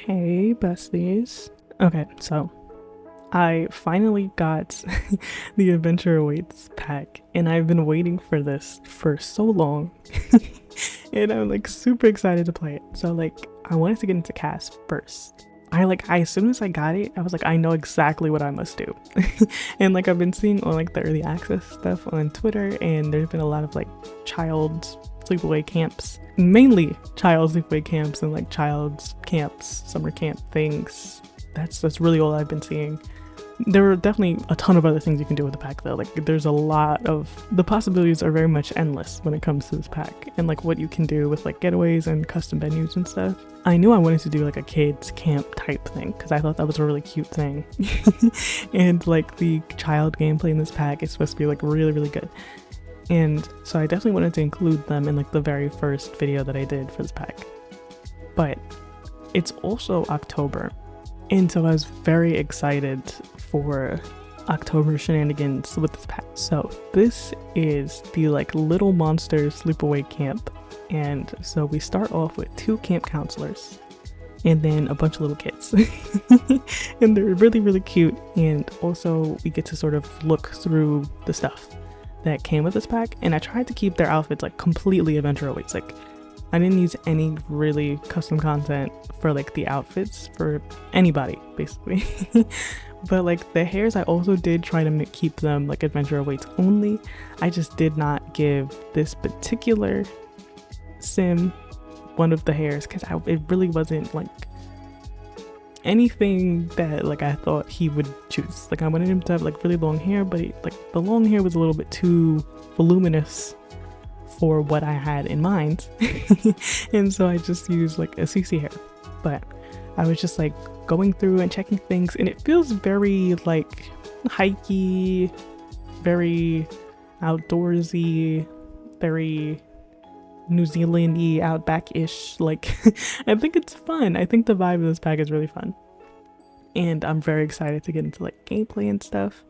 Hey, besties. Okay, so I finally got the Adventure Awaits pack, and I've been waiting for this for so long. And I'm like super excited to play it. So I wanted to get into cast first. I as soon as I got it, I was like, I know exactly what I must do. And I've been seeing on the early access stuff on Twitter, and there's been a lot of child sleepaway camps, mainly child sleepaway camps and child's camps, summer camp things. That's really all I've been seeing. There are definitely a ton of other things you can do with the pack though. There's a lot of, the possibilities are very much endless when it comes to this pack, and what you can do with getaways and custom venues and stuff. I knew I wanted to do a kids camp type thing because I thought that was a really cute thing. And the child gameplay in this pack is supposed to be really good. And so I definitely wanted to include them in the very first video that I did for this pack. But it's also October, and so I was very excited for October shenanigans with this pack. So this is the Little Monsters Sleepaway Camp. And so we start off with 2 camp counselors and then a bunch of little kids. And they're really cute, and also we get to sort of look through the stuff that came with this pack. And I tried to keep their outfits completely Adventure Awaits. I didn't use any really custom content for the outfits for anybody basically. But the hairs, I also did try to keep them Adventure Awaits only. I just did not give this particular sim one of the hairs because it really wasn't anything that I thought he would choose. I wanted him to have really long hair, but the long hair was a little bit too voluminous for what I had in mind. And so I just used a CC hair. But I was just going through and checking things, and it feels very hikey, very outdoorsy, very New Zealand-y, outback-ish. I think it's fun. I think the vibe of this pack is really fun, and I'm very excited to get into gameplay and stuff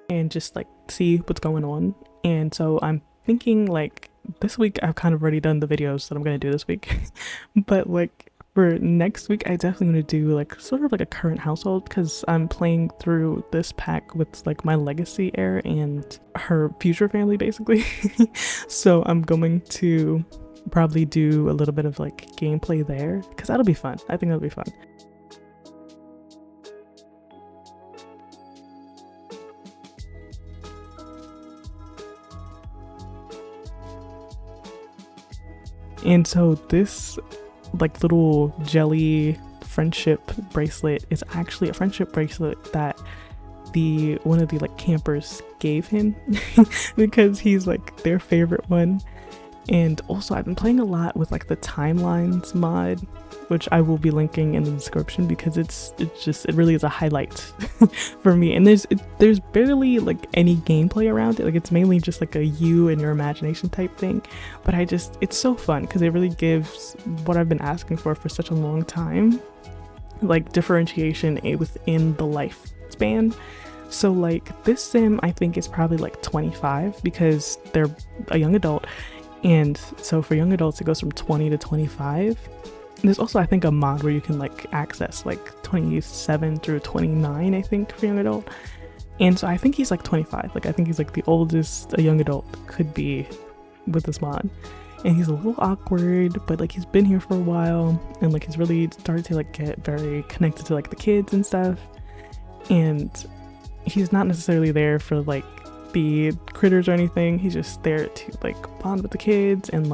and just see what's going on. And so I'm thinking this week I've kind of already done the videos that I'm gonna do this week. But for next week I definitely want to do sort of a current household, because I'm playing through this pack with my legacy heir and her future family basically. So I'm going to probably do a little bit of gameplay there, because that'll be fun. I think that'll be fun. And so this little jelly friendship bracelet is actually a friendship bracelet that one of the campers gave him because he's their favorite one. And also I've been playing a lot with the timelines mod, which I will be linking in the description, because it really is a highlight for me. And there's barely any gameplay around it. It's mainly just a you and your imagination type thing. But it's so fun because it really gives what I've been asking for such a long time, differentiation within the lifespan. So this sim I think is probably 25, because they're a young adult. And so for young adults it goes from 20 to 25. There's also I think a mod where you can access 27 through 29 I think for young adult. And so I think he's 25. I think he's the oldest a young adult could be with this mod. And he's a little awkward, but he's been here for a while, and he's really started to get very connected to the kids and stuff. And he's not necessarily there for the critters or anything. He's just there to bond with the kids and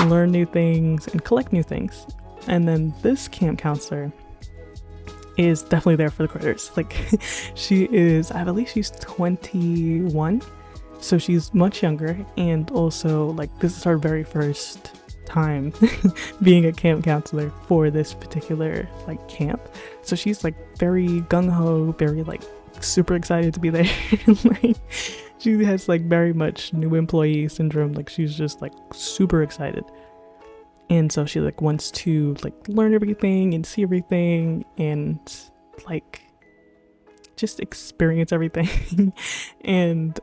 learn new things and collect new things. And then this camp counselor is definitely there for the critters. She is, I believe she's 21, so she's much younger. And also this is her very first time being a camp counselor for this particular camp. So she's very gung-ho, very super excited to be there. She has very much new employee syndrome. She's just super excited. And so she wants to learn everything and see everything and just experience everything. And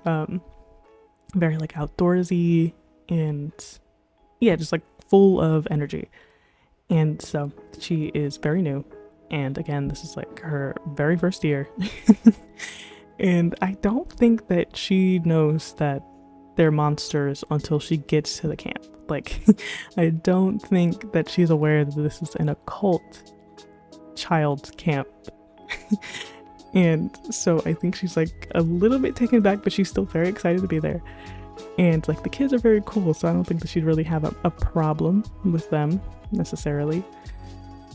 very outdoorsy, and yeah, just full of energy. And so she is very new. And again, this is like her very first year. And I don't think that she knows that they're monsters until she gets to the camp. Like, I don't think that she's aware that this is an occult child's camp. And so I think she's like a little bit taken back, but she's still very excited to be there. And like the kids are very cool, so I don't think that she'd really have a problem with them necessarily.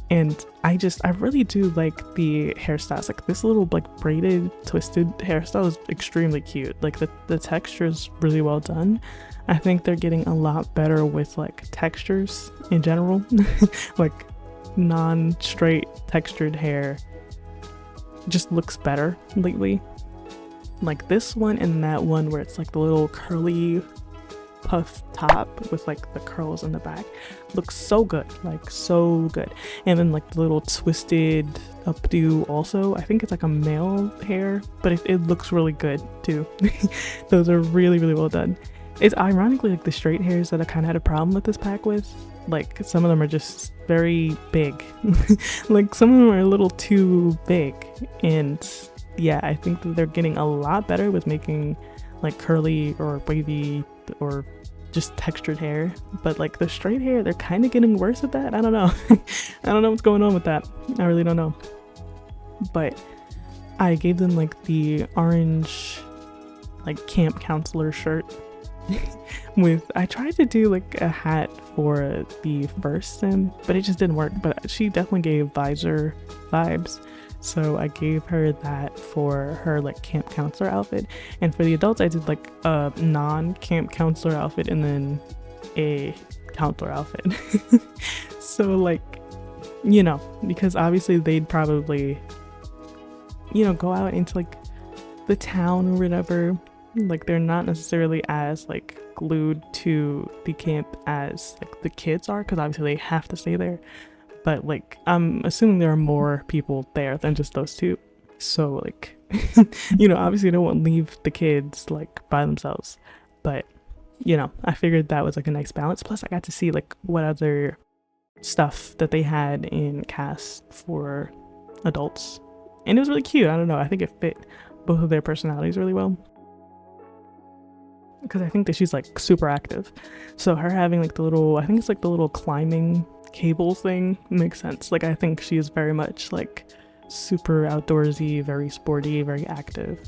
And I really do like the hairstyles. Like this little like braided twisted hairstyle is extremely cute. Like the texture is really well done. I think they're getting a lot better with like textures in general. Like non-straight textured hair just looks better lately. Like this one and that one where it's like the little curly puff top with like the curls in the back looks so good, like so good. And then like the little twisted updo also, I think it's like a male hair, but it looks really good too. Those are really well done. It's ironically like the straight hairs that I kind of had a problem with this pack with. Like some of them are just very big. Like some of them are a little too big. And yeah, I think that they're getting a lot better with making like curly or wavy or just textured hair. But like the straight hair, they're kind of getting worse at that. I don't know. I don't know what's going on with that. I really don't know. But I gave them like the orange like camp counselor shirt. I tried to do like a hat for the first sim, but it just didn't work. But she definitely gave visor vibes, so I gave her that for her like camp counselor outfit. And for the adults, I did like a non-camp counselor outfit and then a counselor outfit. So like, you know, because obviously they'd probably, you know, go out into like the town or whatever. Like they're not necessarily as like glued to the camp as like the kids are, because obviously they have to stay there. But like I'm assuming there are more people there than just those two. So like, you know, obviously I don't want to leave the kids like by themselves. But you know, I figured that was like a nice balance. Plus I got to see like what other stuff that they had in cast for adults. And it was really cute. I don't know. I think it fit both of their personalities really well. Because I think that she's like super active, so her having like the little, I think it's like the little climbing cable thing makes sense. Like I think she is very much like super outdoorsy, very sporty, very active.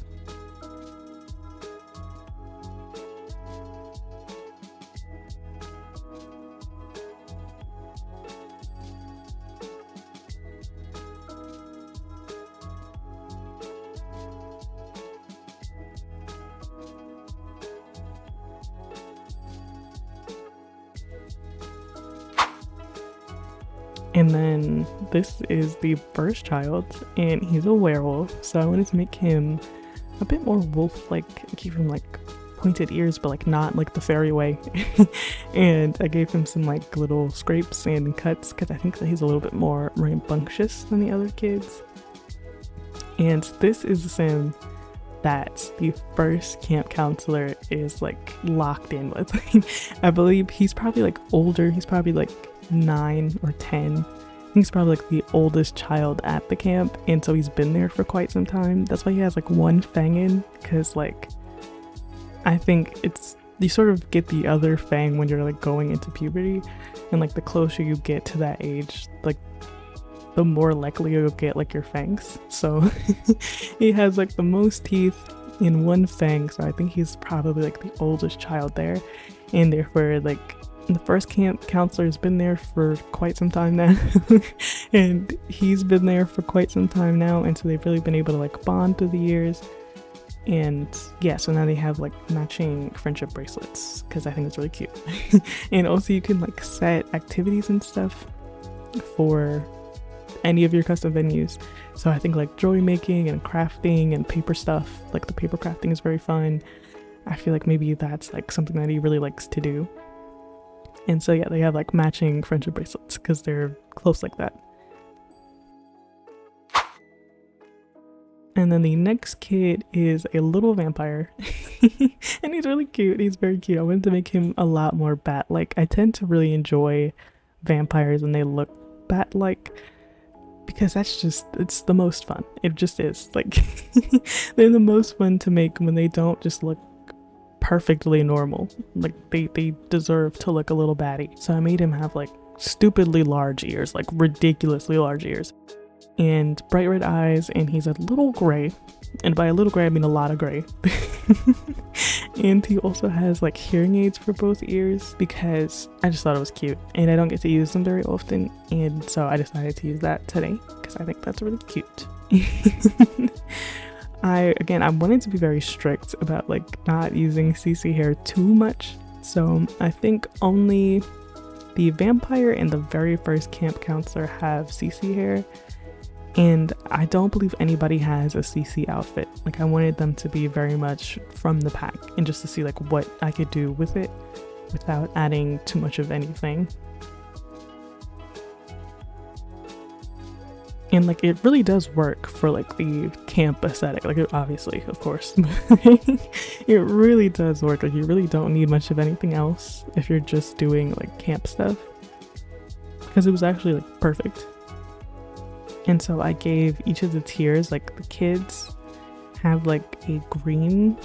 And then this is the first child, and he's a werewolf, so I wanted to make him a bit more wolf-like, give him like pointed ears, but like not like the fairy way. And I gave him some like little scrapes and cuts because I think that he's a little bit more rambunctious than the other kids. And this is the sim that the first camp counselor is like locked in with. I believe he's probably like older, he's probably like 9 or 10. He's probably like the oldest child at the camp, and so he's been there for quite some time. That's why he has like one fang in, because like I think it's, you sort of get the other fang when you're like going into puberty, and like the closer you get to that age, like the more likely you'll get like your fangs. So he has like the most teeth in one fang, so I think he's probably like the oldest child there, and therefore like the first camp counselor has been there for quite some time now. And he's been there for quite some time now, and so they've really been able to like bond through the years. And yeah, so now they have like matching friendship bracelets, because I think it's really cute. And also you can like set activities and stuff for any of your custom venues. So I think like jewelry making and crafting and paper stuff, like the paper crafting is very fun. I feel like maybe that's like something that he really likes to do. And so yeah, they have like matching friendship bracelets because they're close like that. And then the next kid is a little vampire. And he's really cute. He's very cute. I wanted to make him a lot more bat-like. I tend to really enjoy vampires when they look bat-like, because it's the most fun. It just is. Like, they're the most fun to make when they don't just look perfectly normal. Like, they deserve to look a little batty. So I made him have like stupidly large ears, like ridiculously large ears, and bright red eyes, and he's a little gray. And by a little gray, I mean a lot of gray. And he also has like hearing aids for both ears, because I just thought it was cute, and I don't get to use them very often, and so I decided to use that today because I think that's really cute. I wanted to be very strict about like not using CC hair too much, so I think only the vampire and the very first camp counselor have CC hair, and I don't believe anybody has a CC outfit. Like, I wanted them to be very much from the pack, and just to see like what I could do with it without adding too much of anything. And like, it really does work for like the camp aesthetic. Like, obviously, of course, it really does work. Like, you really don't need much of anything else if you're just doing like camp stuff, because it was actually like perfect. And so I gave each of the tiers, like the kids have like a green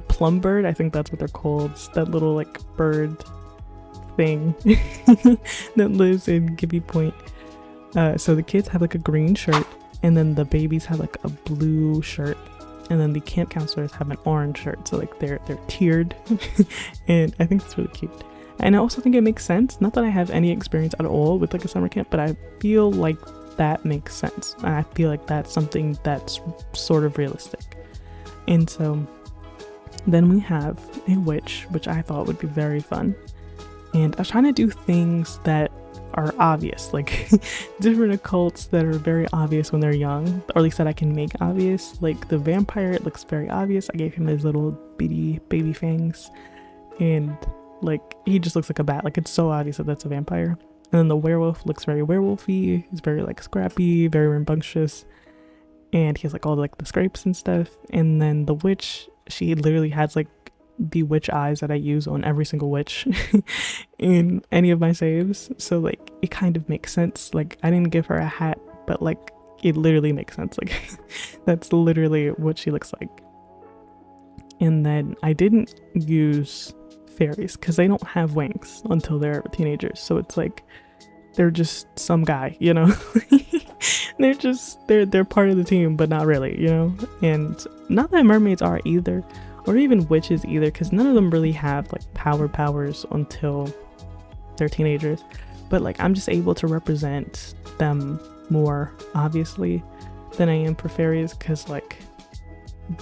plum bird, I think that's what they're called, that little like bird thing that lives in Gibby Point. So the kids have like a green shirt, and then the babies have like a blue shirt, and then the camp counselors have an orange shirt. So like they're tiered, and I think it's really cute. And I also think it makes sense. Not that I have any experience at all with like a summer camp, but I feel like that makes sense. And I feel like that's something that's sort of realistic. And so then we have a witch, which I thought would be very fun. And I was trying to do things that are obvious, like different occults that are very obvious when they're young, or at least that I can make obvious. Like the vampire, it looks very obvious. I gave him his little bitty baby fangs, and like he just looks like a bat. Like, it's so obvious that that's a vampire. And then the werewolf looks very werewolfy. He's very like scrappy, very rambunctious, and he has like all like the scrapes and stuff. And then the witch, she literally has like the witch eyes that I use on every single witch in any of my saves. So like, it kind of makes sense. Like, I didn't give her a hat, but like, it literally makes sense. Like, that's literally what she looks like. And then I didn't use fairies because they don't have wings until they're teenagers. So it's like, they're just some guy, you know. they're part of the team, but not really, you know. And not that mermaids are either, or even witches either, because none of them really have like powers until they're teenagers. But like, I'm just able to represent them more obviously than I am for fairies, because like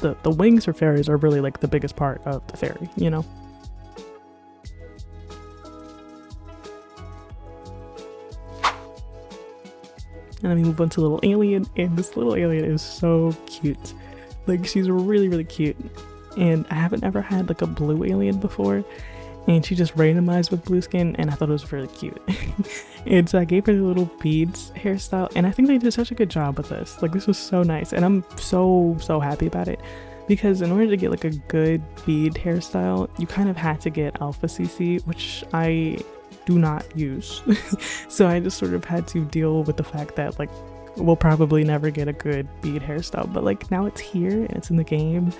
the wings for fairies are really like the biggest part of the fairy, you know. And then we move on to little alien, and this little alien is so cute. Like, she's really, really cute. And I haven't ever had like a blue alien before, and she just randomized with blue skin, and I thought it was really cute. And so I gave her the little beads hairstyle, and I think they did such a good job with this. Like, this was so nice, and I'm so happy about it, because in order to get like a good bead hairstyle, you kind of had to get alpha CC, which I do not use. So I just sort of had to deal with the fact that like, we'll probably never get a good bead hairstyle, but like, now it's here and it's in the game,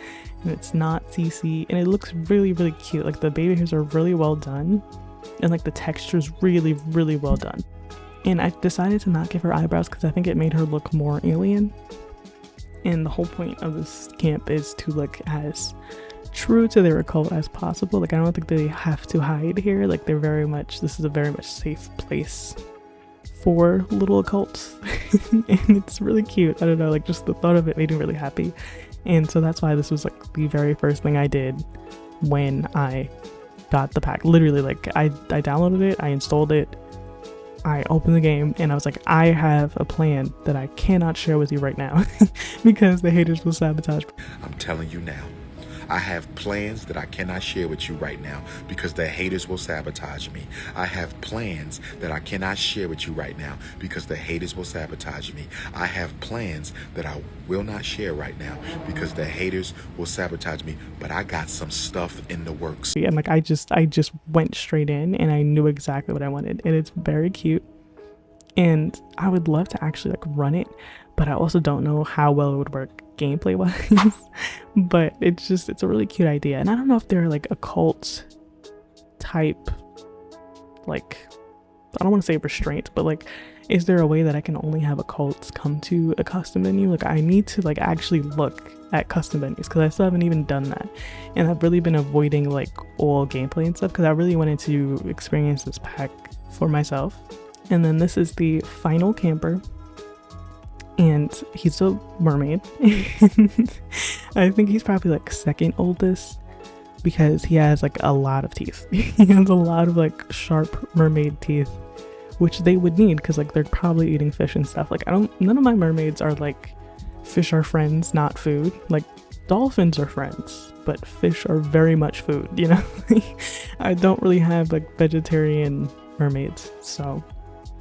and it's not CC, and it looks really, really cute. Like, the baby hairs are really well done, and like the texture is really, really well done. And I decided to not give her eyebrows because I think it made her look more alien, and the whole point of this camp is to look as true to their occult as possible. Like, I don't think they have to hide here. Like, this is a very much safe place for little occults. And it's really cute. I don't know, like, just the thought of it made me really happy. And so that's why this was like the very first thing I did when I got the pack. Literally, like, I downloaded it, I installed it, I opened the game, and I was like, I have a plan that I cannot share with you right now because the haters will sabotage me. I'm telling you now, I have plans that I cannot share with you right now because the haters will sabotage me. I have plans that I cannot share with you right now because the haters will sabotage me. I have plans that I will not share right now because the haters will sabotage me, but I got some stuff in the works. And like, I just went straight in, and I knew exactly what I wanted, and it's very cute. And I would love to actually like run it, but I also don't know how well it would work gameplay wise. But it's a really cute idea. And I don't know if they're like occult type, like, I don't want to say restraint, but like, is there a way that I can only have occults come to a custom menu? Like, I need to like actually look at custom menus because I still haven't even done that. And I've really been avoiding like all gameplay and stuff because I really wanted to experience this pack for myself. And then this is the final camper, and he's a mermaid. I think he's probably like second oldest because he has like a lot of teeth. He has a lot of like sharp mermaid teeth, which they would need because like they're probably eating fish and stuff. Like none of my mermaids are like fish are friends, not food. Like dolphins are friends, but fish are very much food, you know? I don't really have like vegetarian mermaids, so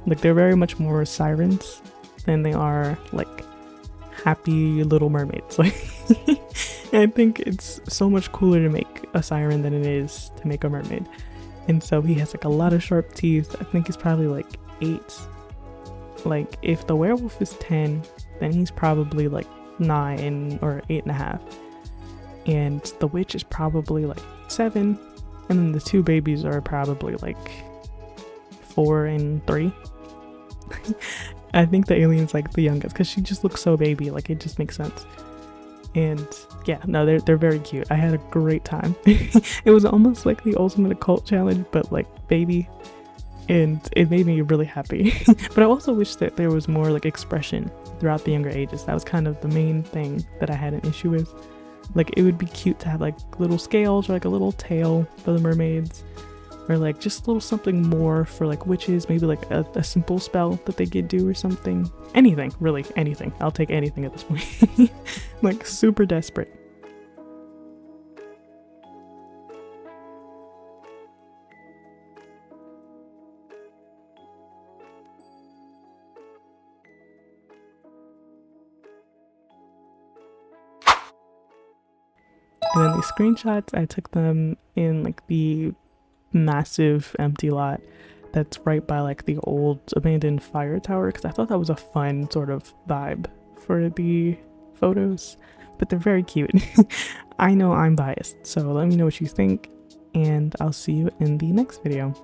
like they're very much more sirens than they are like happy little mermaids. Like I think it's so much cooler to make a siren than it is to make a mermaid. And so he has like a lot of sharp teeth. I think he's probably like 8. Like if the werewolf is 10, then he's probably like 9 or 8.5. And the witch is probably like 7. And then the 2 babies are probably like 4 and 3. I think the alien's like the youngest because she just looks so baby, like it just makes sense. And yeah, no, they're very cute. I had a great time. It was almost like the ultimate occult challenge, but like baby, and it made me really happy. But I also wish that there was more like expression throughout the younger ages. That was kind of the main thing that I had an issue with. Like it would be cute to have like little scales or like a little tail for the mermaids, or like just a little something more for like witches, maybe like a simple spell that they could do or something. Anything, really, anything. I'll take anything at this point. Like super desperate. And then these screenshots, I took them in like the massive empty lot that's right by like the old abandoned fire tower because I thought that was a fun sort of vibe for the photos, but they're very cute. I know I'm biased, so let me know what you think, and I'll see you in the next video.